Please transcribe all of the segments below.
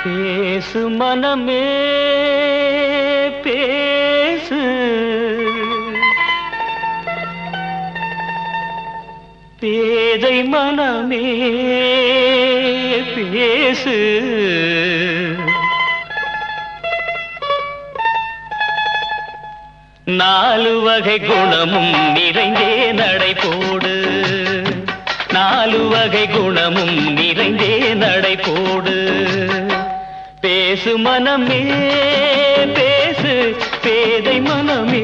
பேசு மனமே பேசு, பேதை மனமே பேசு, நாலு வகை குணமும் நிறைந்தே நடை போடு, நாலு வகை குணமும் நிறைந்தே நடை போடு. பேசு மனமே பேசு, பேதை மனமே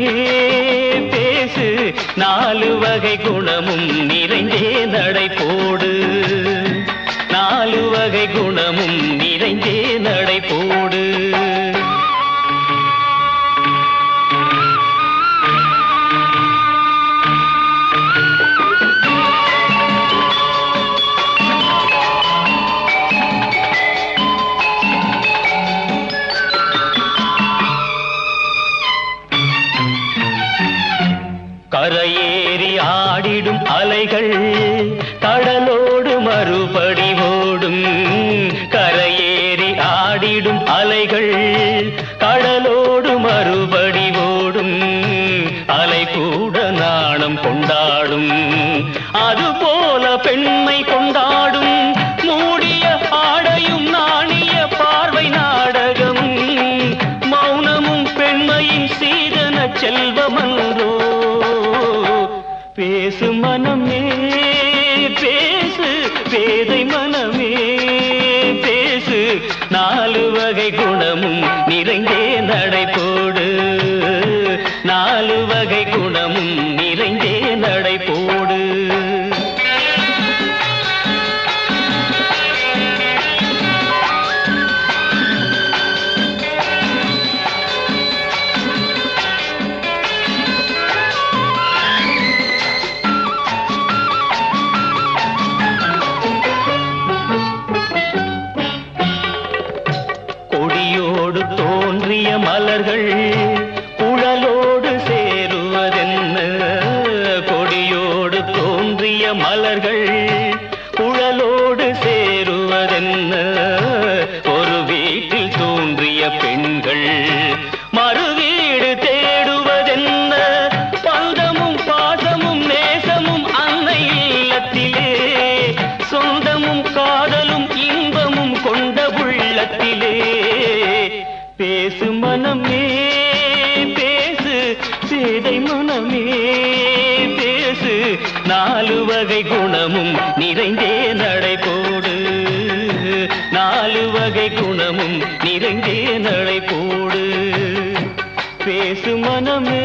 பேசு, நாலு வகை குணமும் நிறைந்தே நடை போடு, நாலு வகை குணமும் நிறைந்தே நடை போடு. கரையேறி ஆடிடும் அலைகள் கடலோடு மறுபடி ஓடும், கரையேறி ஆடிடும் அலைகள் கடலோடு மறுபடி ஓடும், அலை கூட நாணம் கொண்டாடும், அதுபோல பெண்மை கொண்டாடும், மூடிய ஆடையும் நாணிய பார்வை நாடகம், மௌனமும் பெண்மையின் சீதன செல்வமன்றோ. பேசு மனமே பேசு, பேதை மனமே பேசு, நாலு வகை குணமும் நிறைந்தே நடை போடு, நாலு வகை குணமும் நிறைந்தே நடை போடு. கொடியோடு தோன்றிய மலர்கள் குழலோடு சேருவதென்ன, கொடியோடு தோன்றிய மலர்கள் குழலோடு சேருவதென்ன, ஒரு வீட்டில் தோன்றிய பெண்கள் மறு வீடு தேடுவதென்ன, பந்தமும் பாசமும் நேசமும் அன்னை இல்லத்திலே, சொந்தமும் காதலும் இன்பமும் கொண்ட உள்ளத்திலே. பேசு மனமே பேசு, பேதை மனமே பேசு, நாலு வகை குணமும் நிறைந்தே நடை போடு, நாலு வகை குணமும் நிறைந்தே நடை போடு. பேசு மனமே.